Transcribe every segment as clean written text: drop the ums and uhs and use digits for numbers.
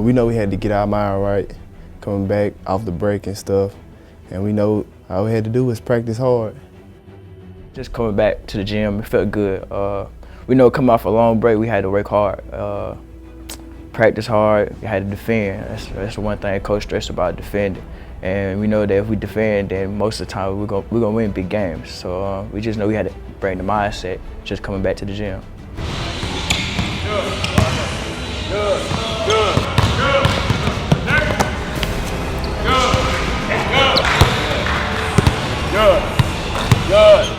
we know we had to get our mind right, coming back off the break and stuff. And we know all we had to do was practice hard. Just coming back to the gym, it felt good. We know coming off a long break, we had to work hard, practice hard, we had to defend. That's the one thing Coach stressed about, defending. And we know that if we defend, then most of the time we're gonna win big games. So we just know we had to bring the mindset, just coming back to the gym.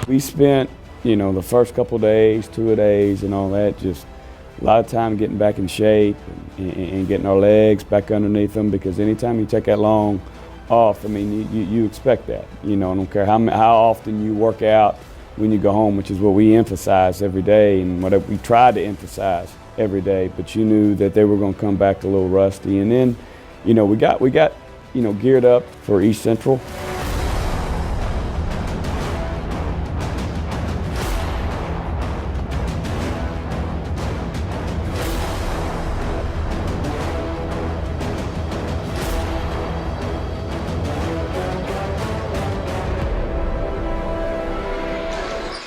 We spent, the first couple days, 2 days and all that, just a lot of time getting back in shape and getting our legs back underneath them, because anytime you take that long off, I mean, you expect that. I don't care how often you work out when you go home, which is what we emphasize every day and what we try to emphasize every day, but you knew that they were going to come back a little rusty. And then, we got geared up for East Central.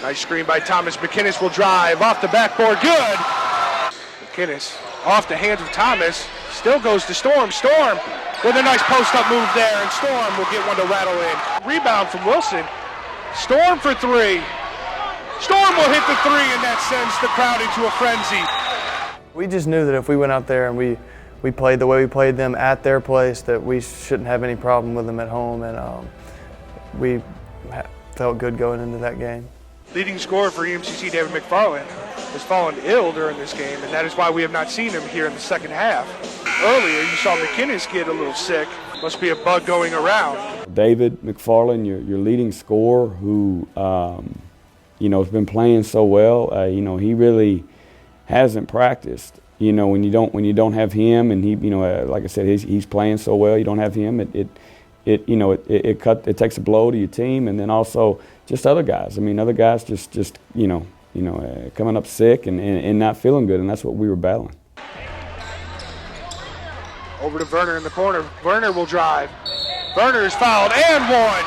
Nice screen by Thomas. McInnes will drive off the backboard. Good. McInnes off the hands of Thomas. Still goes to Storm. Storm with a nice post-up move there, and Storm will get one to rattle in. Rebound from Wilson. Storm for three. Storm will hit the three, and that sends the crowd into a frenzy. We just knew that if we went out there and we played the way we played them at their place, that we shouldn't have any problem with them at home, and we felt good going into that game. Leading scorer for EMCC, David McFarland, has fallen ill during this game, and that is why we have not seen him here in the second half. Earlier, you saw McInnes get a little sick. Must be a bug going around. David McFarland, your leading scorer, who has been playing so well. He really hasn't practiced. When you don't have him, and he, like I said, he's playing so well. You don't have him. It takes a blow to your team, and then also just other guys. Other guys just coming up sick and not feeling good, and that's what we were battling. Over to Werner in the corner. Werner will drive. Werner is fouled and one.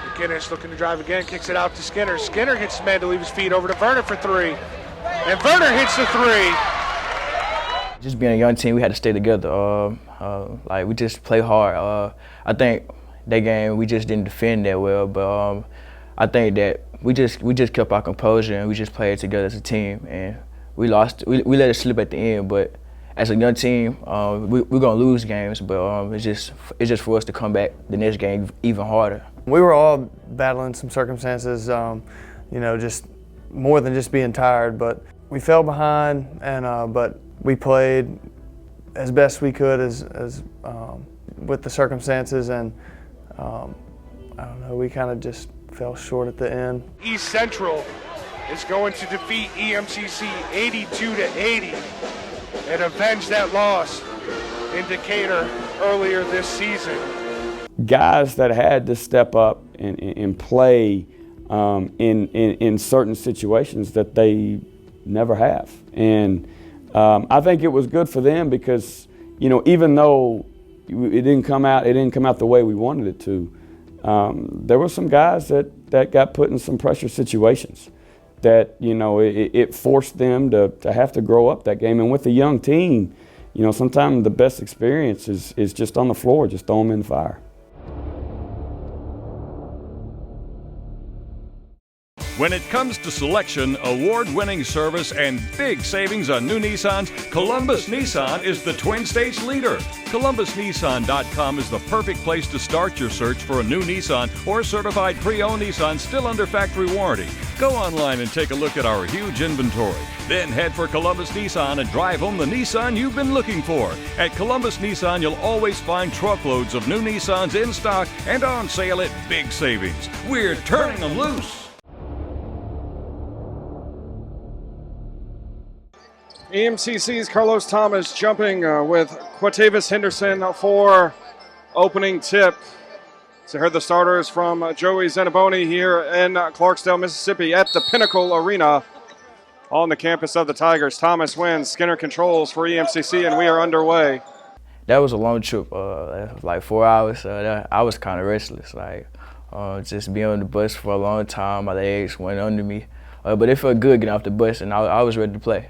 McInnes looking to drive again, kicks it out to Skinner. Skinner gets his man to leave his feet. Over to Werner for three, and Werner hits the three. Just being a young team, we had to stay together. We just play hard. I think that game we just didn't defend that well, but I think that we just kept our composure and we just played together as a team. And we lost. We let it slip at the end, but as a young team, we're gonna lose games. But it's just for us to come back the next game even harder. We were all battling some circumstances, just more than just being tired. But we fell behind, and but we played as best we could as with the circumstances, and I don't know, we kind of just fell short at the end. East Central is going to defeat EMCC 82-80 and avenge that loss in Decatur earlier this season. Guys that had to step up and play in certain situations that they never have, and I think it was good for them because, even though it didn't come out the way we wanted it to, there were some guys that got put in some pressure situations that, it forced them to have to grow up that game. And with a young team, sometimes the best experience is just on the floor, just throw them in the fire. When it comes to selection, award-winning service, and big savings on new Nissans, Columbus Nissan is the Twin States leader. ColumbusNissan.com is the perfect place to start your search for a new Nissan or a certified pre-owned Nissan still under factory warranty. Go online and take a look at our huge inventory. Then head for Columbus Nissan and drive home the Nissan you've been looking for. At Columbus Nissan, you'll always find truckloads of new Nissans in stock and on sale at big savings. We're turning them loose. EMCC's Carlos Thomas jumping with Quatavis Henderson for opening tip. So here are the starters from Joey Zanaboni here in Clarksdale, Mississippi at the Pinnacle Arena on the campus of the Tigers. Thomas wins, Skinner controls for EMCC, and we are underway. That was a long trip, like 4 hours. I was kind of restless, like just being on the bus for a long time. My legs went under me, but it felt good getting off the bus, and I was ready to play.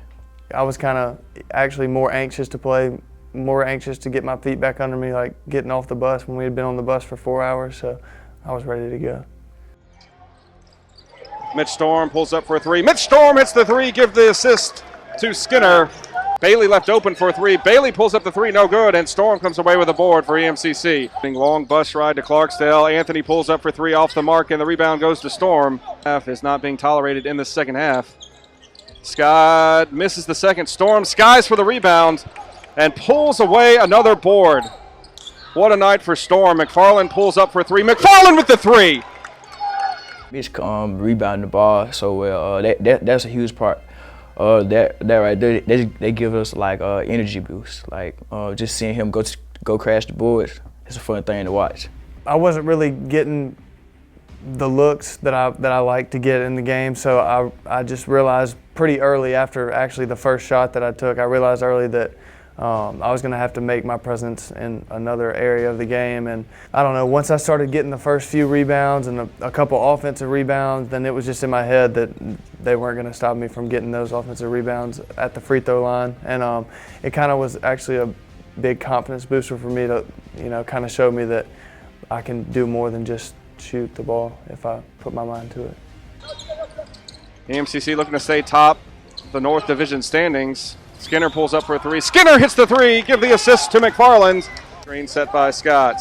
I was kind of actually more anxious to play, more anxious to get my feet back under me, like getting off the bus when we had been on the bus for 4 hours, so I was ready to go. Mitch Storm pulls up for a three. Mitch Storm hits the three, give the assist to Skinner. Bailey left open for a three. Bailey pulls up the three, no good, and Storm comes away with a board for EMCC. Long bus ride to Clarksdale. Anthony pulls up for three off the mark, and the rebound goes to Storm. Half is not being tolerated in the second half. Scott misses the second. Storm skies for the rebound and pulls away another board. What a night for Storm. McFarland pulls up for three. McFarland with the three. Mitch rebounding the ball so well. That's a huge part. That right there, they give us like energy boost. Like just seeing him go crash the boards, it's a fun thing to watch. I wasn't really getting the looks that I like to get in the game, so I just realized pretty early after actually the first shot that I took, I realized early that I was going to have to make my presence in another area of the game. And I don't know, once I started getting the first few rebounds and a couple offensive rebounds, then it was just in my head that they weren't going to stop me from getting those offensive rebounds at the free throw line. And it kind of was actually a big confidence booster for me to, kind of show me that I can do more than just shoot the ball if I put my mind to it. EMCC looking to stay top the North Division standings. Skinner pulls up for a three. Skinner hits the three. Give the assist to McFarland. Screen set by Scott.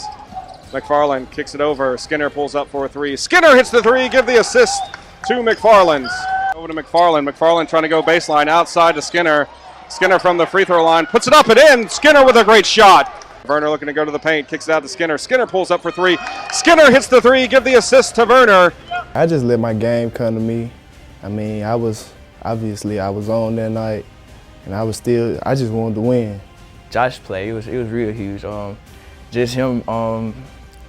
McFarland kicks it over. Skinner pulls up for a three. Skinner hits the three. Give the assist to McFarland. Over to McFarland. McFarland trying to go baseline outside to Skinner. Skinner from the free throw line. Puts it up and in. Skinner with a great shot. Werner looking to go to the paint. Kicks it out to Skinner. Skinner pulls up for three. Skinner hits the three. Give the assist to Werner. I just let my game come to me. I mean, I was on that night. And I just wanted to win. Josh's play, it was real huge. Just him,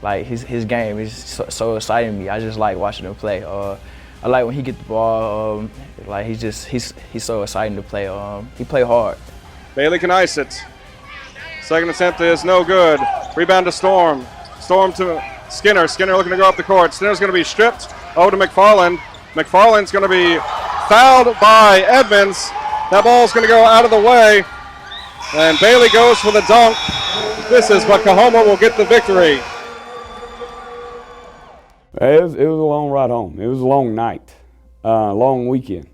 like his game is so exciting to me. I just like watching him play. I like when he get the ball. Like he's so exciting to play. He play hard. Bailey can ice it. Second attempt is no good. Rebound to Storm. Storm to Skinner. Skinner looking to go up the court. Skinner's going to be stripped. Over to McFarland. McFarland's going to be fouled by Edmonds. That ball's going to go out of the way, and Bailey goes for the dunk. But Coahoma will get the victory. It was a long ride home. It was a long night, long weekend.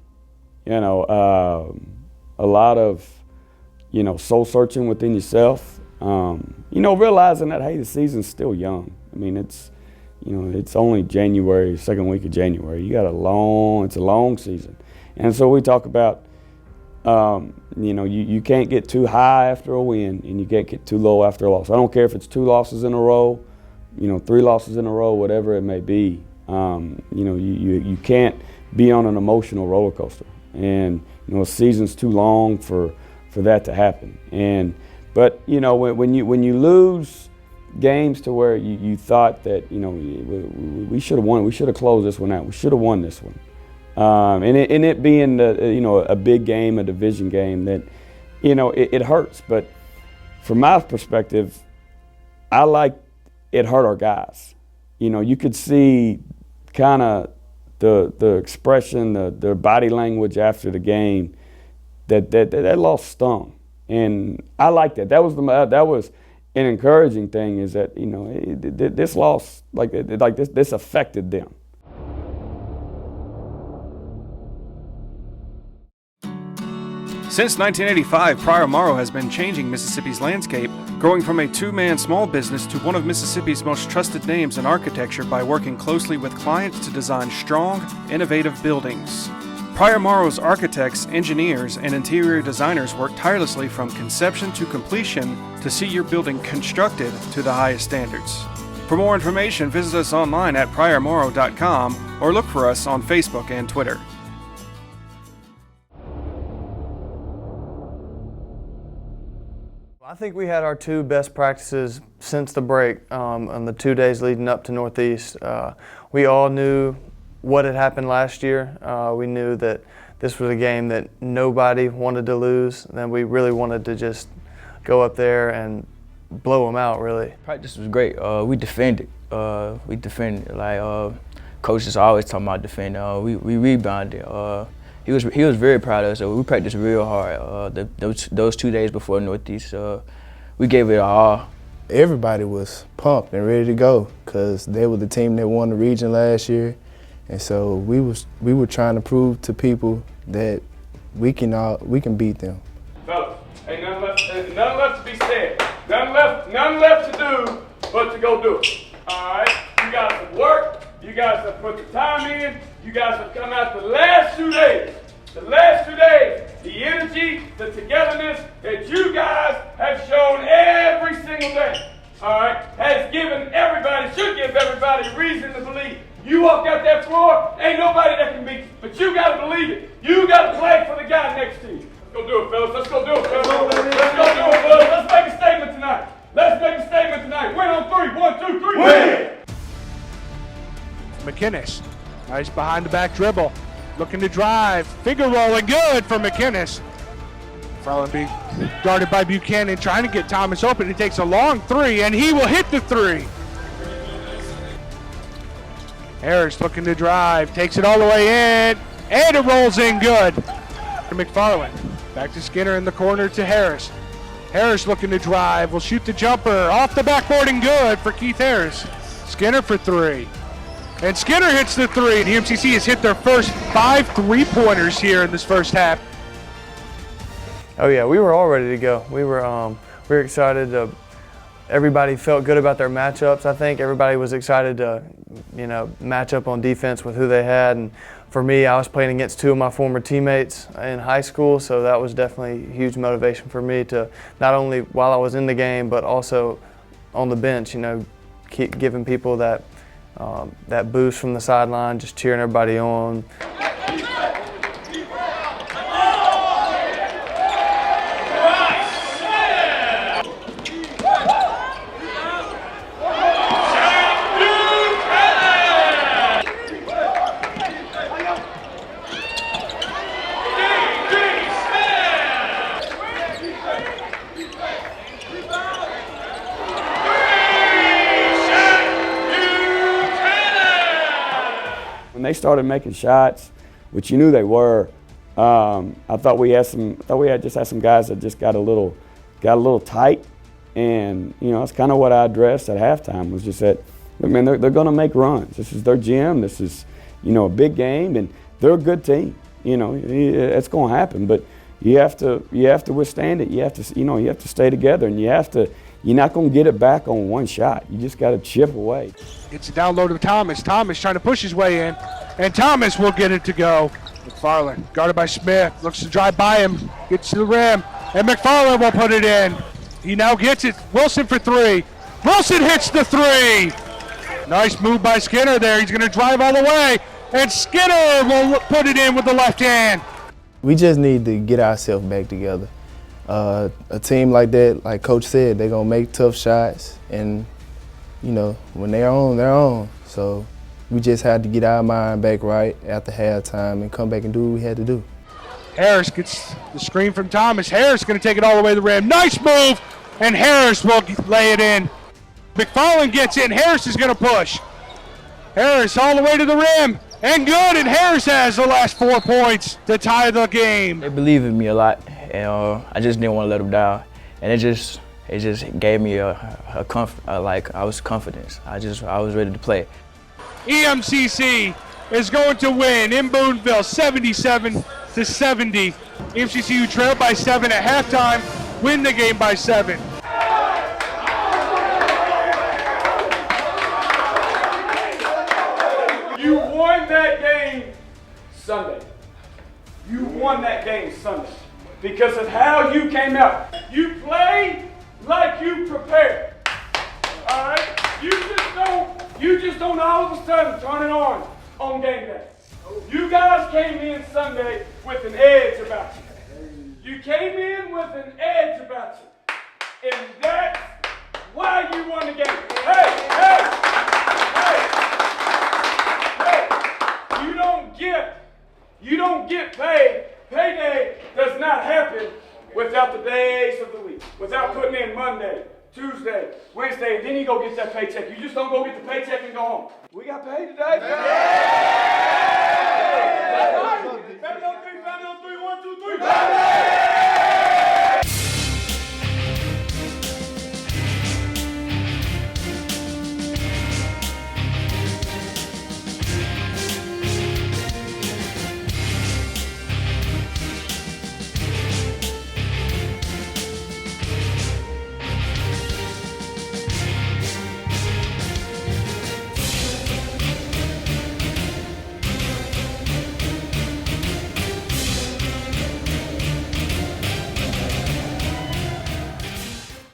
A lot of, soul searching within yourself. Realizing that, hey, the season's still young. I mean, it's only January, second week of January. It's a long season. And so we talk about, you can't get too high after a win, and you can't get too low after a loss. I don't care if it's 2 losses in a row, 3 losses in a row, whatever it may be. You can't be on an emotional roller coaster, and a season's too long for that to happen. But when you lose games to where you thought that we should have won, we should have closed this one out, we should have won this one. And it being a big game, a division game, that it hurts. But from my perspective, I like it hurt our guys. You could see kind of the expression, their body language after the game. That loss stung, and I like that. That was an encouraging thing. Is that this loss this affected them. Since 1985, Pryor Morrow has been changing Mississippi's landscape, growing from a 2-man small business to one of Mississippi's most trusted names in architecture by working closely with clients to design strong, innovative buildings. Pryor Morrow's architects, engineers, and interior designers work tirelessly from conception to completion to see your building constructed to the highest standards. For more information, visit us online at PryorMorrow.com or look for us on Facebook and Twitter. I think we had our 2 best practices since the break on the 2 days leading up to Northeast. We all knew what had happened last year. We knew that this was a game that nobody wanted to lose, and we really wanted to just go up there and blow them out, really. Practice was great. We defended. Like coaches always talking about defending. We rebounded. He was very proud of us. So we practiced real hard. Those 2 days before Northeast, we gave it our all. Everybody was pumped and ready to go because they were the team that won the region last year, and so we were trying to prove to people that we can beat them. Fellas, ain't nothing left to be said. Nothing left to do but to go do it. All right? You guys have worked. You guys have put the time in. You guys have come out the last 2 days. The last 2 days, the energy, the togetherness that you guys have shown every single day, all right, has given everybody, should give everybody reason to believe. You walk out that floor, ain't nobody that can beat you, but you got to believe it. You got to play for the guy next to you. Let's go do it, fellas. Let's go do it, fellas. Let's go do it, fellas. Let's make a statement tonight. Let's make a statement tonight. Win on three. 1, 2, 3. Win! McInnes, nice behind the back dribble. Looking to drive, finger rolling, good for McInnes. Farland being guarded by Buchanan, trying to get Thomas open. He takes a long three, and he will hit the three. Harris looking to drive, takes it all the way in, and it rolls in good. McFarland, back to Skinner in the corner to Harris. Harris looking to drive, will shoot the jumper, off the backboard and good for Keith Harris. Skinner for three. And Skinner hits the three. The EMCC has hit their first 5 3-pointers here in this first half. Oh yeah, we were all ready to go. We were excited. Everybody felt good about their matchups. I think everybody was excited to, match up on defense with who they had. And for me, I was playing against 2 of my former teammates in high school, so that was definitely a huge motivation for me to not only while I was in the game, but also on the bench. Keep giving people that boost from the sideline, just cheering everybody on. When they started making shots, which you knew they were, I thought we had some guys that just got a little tight, and that's kind of what I addressed at halftime. Was just that, look, man, they're going to make runs. This is their gym. This is a big game, and they're a good team. It's going to happen, but you have to withstand it. You have to stay together, and you're not going to get it back on one shot. You just got to chip away. It's a down low to Thomas. Thomas trying to push his way in, and Thomas will get it to go. McFarland, guarded by Smith, looks to drive by him, gets to the rim, and McFarland will put it in. He now gets it. Wilson for three. Wilson hits the three. Nice move by Skinner there. He's going to drive all the way, and Skinner will put it in with the left hand. We just need to get ourselves back together. A team like that, like Coach said, they're going to make tough shots, and when they're on, they're on. So we just had to get our mind back right after halftime and come back and do what we had to do. Harris gets the screen from Thomas. Harris going to take it all the way to the rim. Nice move, and Harris will lay it in. McFarland gets in. Harris is going to push. Harris all the way to the rim, and good, and Harris has the last 4 points to tie the game. They believe in me a lot, and I just didn't want to let them down. And it just gave me a comfort, I was confidence. I was ready to play. EMCC is going to win in Boonville 77-70. EMCC, who trailed by 7 at halftime, win the game by 7. You won that game Sunday. You won that game Sunday because of how you came out. You played like you prepared. All right? You just don't all of a sudden turn it on game day. You guys came in Sunday with an edge about you. You came in with an edge about you. And that's why you won the game. Hey! You don't get paid. Payday does not happen without the days of the week. Without putting in Monday, Tuesday, Wednesday, and then you go get that paycheck. You just don't go get the paycheck and go home. We got paid today? Yeah.